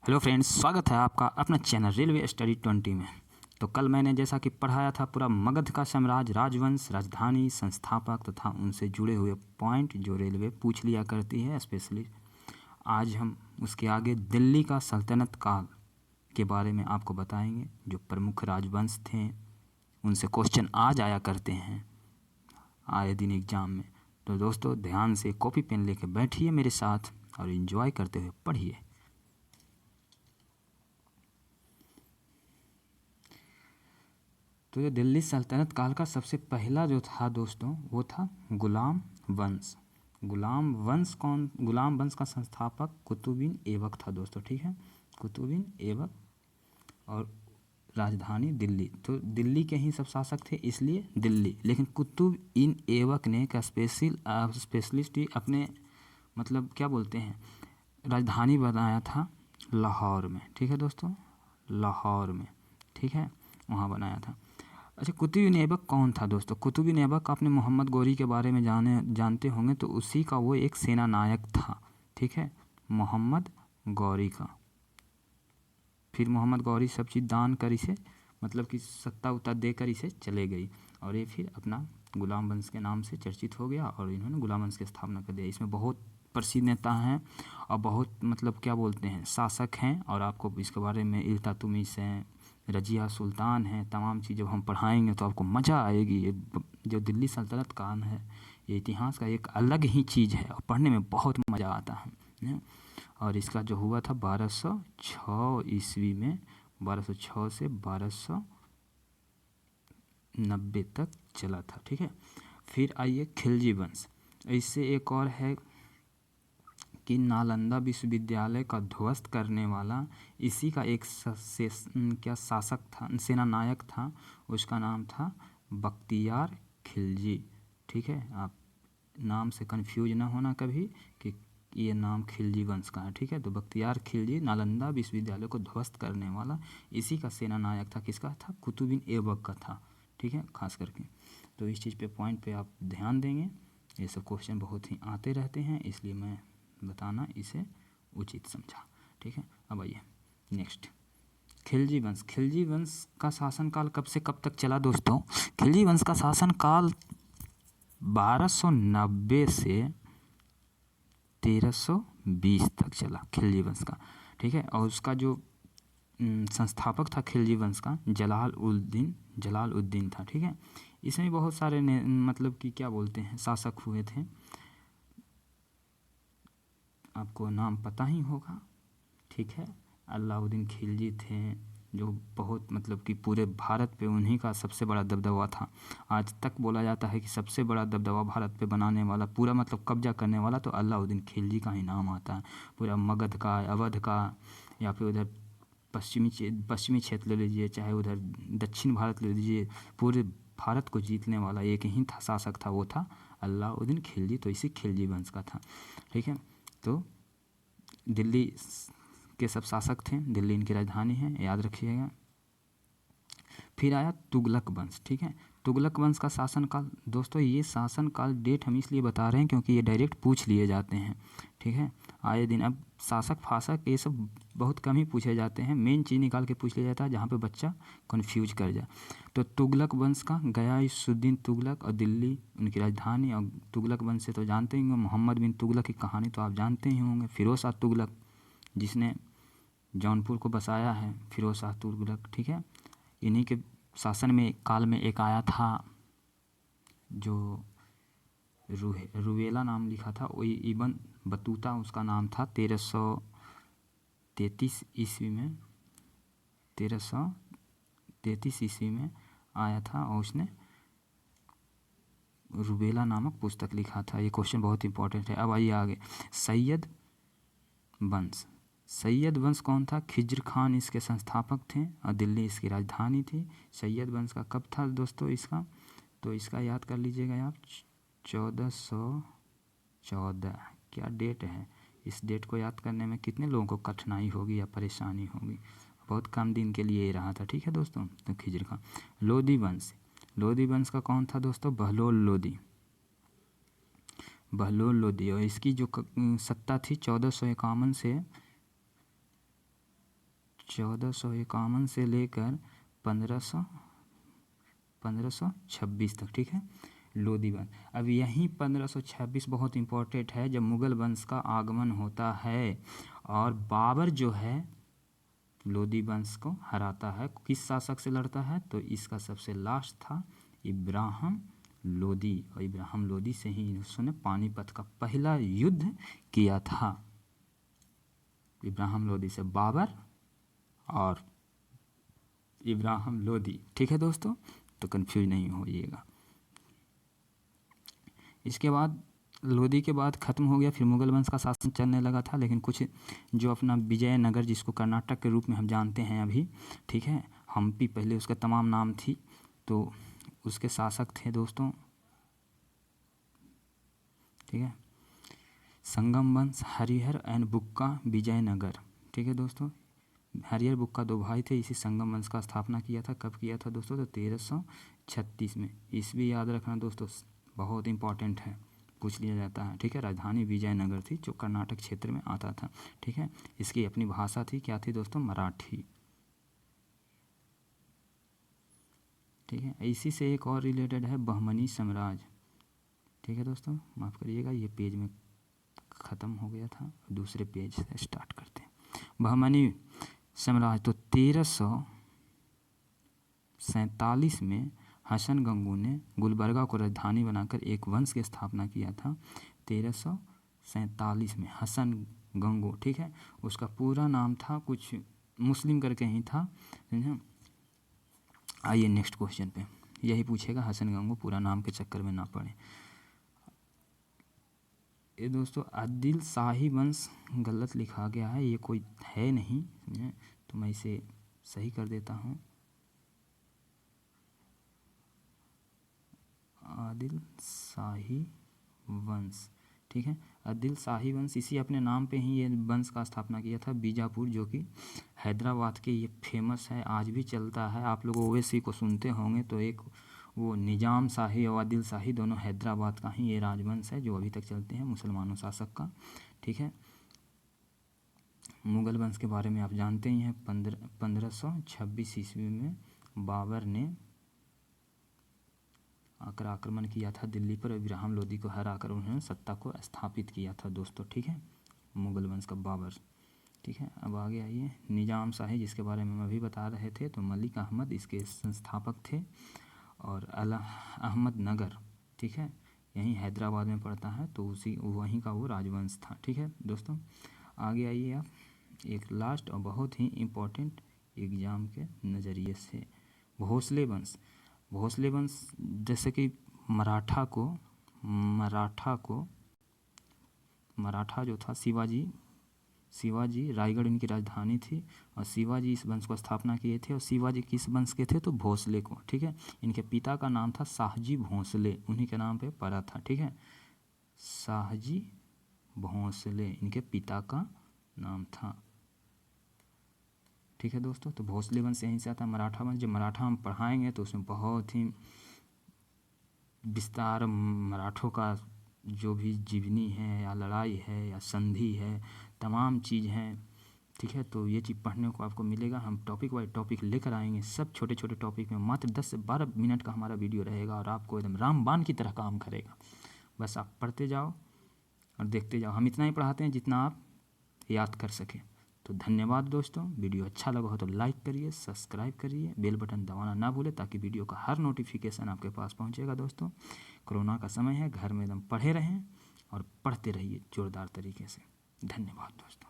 Hello friends, स्वागत है आपका अपना चैनल रेलवे स्टडी 20 में। तो कल मैंने जैसा कि पढ़ाया था पूरा मगध का साम्राज्य, राजवंश, राजधानी, संस्थापक तथा उनसे जुड़े हुए पॉइंट जो रेलवे पूछ लिया करती है स्पेशली। आज हम उसके आगे दिल्ली का सल्तनत काल के बारे में आपको बताएंगे। जो प्रमुख राजवंश थे उनसे क्वेश्चन आ जाया करते हैं आए दिन एग्ज़ाम में। तो दोस्तों ध्यान से कॉपी पेन लेके बैठिए मेरे साथ और एंजॉय करते हुए पढ़िए। तो ये दिल्ली सल्तनत काल का सबसे पहला जो था दोस्तों वो था गुलाम वंश। गुलाम वंश का संस्थापक कुतुबुद्दीन ऐबक था दोस्तों, ठीक है, कुतुबुद्दीन ऐबक। और राजधानी दिल्ली, तो दिल्ली के ही सब शासक थे इसलिए दिल्ली। लेकिन कुतुबुद्दीन ऐबक ने एक स्पेशलिस्ट ही अपने मतलब क्या बोलते हैं राजधानी बनाया था लाहौर में, ठीक है दोस्तों, लाहौर में, ठीक है, वहाँ बनाया था। अच्छा, कुतुबुद्दीन ऐबक कौन था दोस्तों? कुतुबुद्दीन ऐबक आपने मोहम्मद गौरी के बारे में जानते होंगे, तो उसी का वो एक सेना नायक था, ठीक है, मोहम्मद गौरी का। फिर मोहम्मद गौरी सब चीज़ दान कर इसे मतलब कि सत्ता उत्ता देकर इसे चले गई और ये फिर अपना गुलाम वंश के नाम से चर्चित हो गया और इन्होंने गुलाम वंश की स्थापना कर दिया। इसमें बहुत प्रसिद्ध नेता हैं और बहुत मतलब क्या बोलते हैं शासक हैं, और आपको इसके बारे में इल्तुतमिश हैं, रजिया सुल्तान हैं, तमाम चीज़ जब हम पढ़ाएंगे तो आपको मज़ा आएगी। ये जो दिल्ली सल्तनत काल है ये इतिहास का एक अलग ही चीज़ है और पढ़ने में बहुत मज़ा आता है। और इसका जो हुआ था 1206 ईस्वी में, 1206 से 1290 तक चला था, ठीक है। फिर आइए खिलजी वंश। इससे एक और है कि नालंदा विश्वविद्यालय का ध्वस्त करने वाला इसी का एक शासक था, सेना नायक था, उसका नाम था बख्तियार खिलजी, ठीक है। आप नाम से कंफ्यूज ना होना कभी कि ये नाम खिलजी वंश का है, ठीक है। तो बख्तियार खिलजी नालंदा विश्वविद्यालय को ध्वस्त करने वाला इसी का सेना नायक था। किसका था? कुतुबुद्दीन ऐबक का था, ठीक है, खास करके। तो इस चीज़ पे पॉइंट पे आप ध्यान देंगे, ये सब क्वेश्चन बहुत ही आते रहते हैं, इसलिए मैं बताना इसे उचित समझा, ठीक है। अब आइए नेक्स्ट, खिलजी वंश। खिलजी वंश का शासनकाल कब से कब तक चला दोस्तों? खिलजी वंश का शासनकाल 1290 से 1320 तक चला खिलजी वंश का, ठीक है। और उसका जो संस्थापक था खिलजी वंश का जलालुद्दीन था, ठीक है। इसमें बहुत सारे मतलब कि क्या बोलते हैं शासक हुए थे, आपको नाम पता ही होगा, ठीक है। अलाउद्दीन खिलजी थे जो बहुत मतलब कि पूरे भारत पे उन्हीं का सबसे बड़ा दबदबा था। आज तक बोला जाता है कि सबसे बड़ा दबदबा भारत पे बनाने वाला, पूरा मतलब कब्जा करने वाला तो अलाउद्दीन खिलजी का ही नाम आता है। पूरा मगध का, अवध का, या फिर उधर पश्चिमी क्षेत्र ले लीजिए, चाहे उधर दक्षिण भारत ले लीजिए, पूरे भारत को जीतने वाला एक ही था शासक था, वो था अलाउद्दीन खिलजी। तो इसी खिलजी वंश का था, ठीक है। तो दिल्ली के सब शासक थे, दिल्ली इनकी राजधानी है, याद रखिएगा। फिर आया तुगलक वंश, ठीक है। तुगलक वंश का शासनकाल दोस्तों, ये शासनकाल डेट हम इसलिए बता रहे हैं क्योंकि ये डायरेक्ट पूछ लिए जाते हैं, ठीक है, आए दिन। अब शासक फासक ये सब बहुत कम ही पूछे जाते हैं, मेन चीज़ निकाल के पूछ लिया जाता है जहाँ पे बच्चा कन्फ्यूज कर जाए। तो तुगलक वंश का गयासुद्दीन तुगलक और दिल्ली उनकी राजधानी। और तुगलक वंश से तो जानते ही होंगे, मोहम्मद बिन तुगलक की कहानी तो आप जानते ही होंगे। फिरोज शाह तुगलक जिसने जौनपुर को बसाया है, फिरोज शाह तुगलक, ठीक है। इन्हीं के शासन में काल में एक आया था जो रुवेला नाम लिखा था, वही इबन बतूता उसका नाम था। 1333 ईस्वी में, 1333 ईस्वी में आया था और उसने रुवेला नामक पुस्तक लिखा था। ये क्वेश्चन बहुत इंपॉर्टेंट है। अब आइए आगे, सैयद वंश। सैयद वंश कौन था? खिज्र खान इसके संस्थापक थे और दिल्ली इसकी राजधानी थी। सैयद वंश का कब था दोस्तों इसका? तो इसका याद कर लीजिएगा आप, 1414। क्या डेट है? इस डेट को याद करने में कितने लोगों को कठिनाई होगी या परेशानी होगी? बहुत कम दिन के लिए ये रहा था, ठीक है दोस्तों। तो खिज्र खान। लोधी वंश। लोधी वंश का कौन था दोस्तों? बहलोल लोधी। बहलोल लोधी। और इसकी जो सत्ता थी 1451 से 1451 से लेकर 1526 तक, ठीक है, लोदी वंश। अब यहीं 1526 बहुत इम्पोर्टेंट है, जब मुगल वंश का आगमन होता है और बाबर जो है लोदी वंश को हराता है। किस शासक से लड़ता है? तो इसका सबसे लास्ट था इब्राहिम लोदी, और इब्राहिम लोदी से ही उसने पानीपत का पहला युद्ध किया था। इब्राहिम लोदी से बाबर और इब्राहिम लोदी, ठीक है दोस्तों, तो कंफ्यूज नहीं होइएगा। इसके बाद लोदी के बाद ख़त्म हो गया, फिर मुगल वंश का शासन चलने लगा था, लेकिन कुछ जो अपना विजयनगर, जिसको कर्नाटक के रूप में हम जानते हैं अभी, ठीक है, हम्पी पहले उसका तमाम नाम थी, तो उसके शासक थे दोस्तों, ठीक है, संगम वंश, हरिहर एंड बुक्का विजयनगर, ठीक है दोस्तों। हरिहर बुक्का दो भाई थे, इसी संगम वंश का स्थापना किया था। कब किया था दोस्तों? तो 1336 में। ईस्वी याद रखना दोस्तों, बहुत इंपॉर्टेंट है, पूछ लिया जाता है, ठीक है। राजधानी विजयनगर थी, जो कर्नाटक क्षेत्र में आता था, ठीक है। इसकी अपनी भाषा थी, क्या थी दोस्तों? मराठी, ठीक है। इसी से एक और रिलेटेड है बहमनी साम्राज्य, ठीक है दोस्तों, माफ़ करिएगा, ये पेज में ख़त्म हो गया था, दूसरे पेज से स्टार्ट करते हैं। बहमनी साम्राज्य, तो 1347 में हसन गंगू ने गुलबर्गा को राजधानी बनाकर एक वंश की स्थापना किया था। 1347 में हसन गंगू, ठीक है, उसका पूरा नाम था कुछ मुस्लिम करके ही था। आइए नेक्स्ट क्वेश्चन पे, यही पूछेगा, हसन गंगू पूरा नाम के चक्कर में ना पड़े। ये दोस्तों आदिल शाही वंश गलत लिखा गया है, ये कोई है नहीं, तो मैं इसे सही कर देता हूँ। आदिल शाही वंश, ठीक है, आदिल शाही वंश, इसी अपने नाम पे ही ये वंश का स्थापना किया था। बीजापुर, जो कि हैदराबाद के ये फेमस है, आज भी चलता है। आप लोग ओवैसी को सुनते होंगे, तो एक वो निजाम शाही और आदिल शाही दोनों हैदराबाद का ही ये राजवंश है, जो अभी तक चलते हैं, मुसलमानों शासक का, ठीक है। मुगल वंश के बारे में आप जानते ही हैं। 1526 ईस्वी में बाबर ने आकर आक्रमण किया था दिल्ली पर, इब्राहिम लोदी को हराकर उन्होंने सत्ता को स्थापित किया था दोस्तों, ठीक है, मुगल वंश का बाबर, ठीक है। अब आगे आइए, निजाम शाही, जिसके बारे में हम अभी बता रहे थे, तो मलिक अहमद इसके संस्थापक थे, और अहमद नगर, ठीक है, यहीं हैदराबाद में पड़ता है, तो उसी वहीं का वो राजवंश था, ठीक है दोस्तों। आगे आइए आप, एक लास्ट और बहुत ही इम्पोर्टेंट एग्ज़ाम के नज़रिए से, भोसले वंश। भोसले वंश, जैसे कि मराठा जो था शिवाजी रायगढ़ इनकी राजधानी थी, और शिवाजी इस वंश को स्थापना किए थे। और शिवाजी किस वंश के थे? तो भोसले को, ठीक है। इनके पिता का नाम था शाहजी भोसले, उन्हीं के नाम पे पड़ा था, ठीक है, शाहजी भोसले इनके पिता का नाम था, ठीक है दोस्तों। तो भोसले वंश यहीं से आता है। मराठा वंश, जब मराठा हम पढ़ाएंगे तो उसमें बहुत ही विस्तार, मराठों का जो भी जीवनी है या लड़ाई है या संधि है, तमाम चीज़ हैं, ठीक है। तो ये चीज़ पढ़ने को आपको मिलेगा, हम टॉपिक वाइज टॉपिक लेकर आएंगे, सब छोटे छोटे टॉपिक में, मात्र 10 से 12 मिनट का हमारा वीडियो रहेगा, और आपको एकदम रामबाण की तरह काम करेगा। बस आप पढ़ते जाओ और देखते जाओ, हम इतना ही पढ़ाते हैं जितना आप याद कर सकें। तो धन्यवाद दोस्तों, वीडियो अच्छा लगा हो तो लाइक करिए, सब्सक्राइब करिए, बेल बटन दबाना ना भूलें, ताकि वीडियो का हर नोटिफिकेशन आपके पास पहुंचेगा दोस्तों। कोरोना का समय है, घर में एकदम पढ़े रहें और पढ़ते रहिए जोरदार तरीके से। धन्यवाद दोस्तों।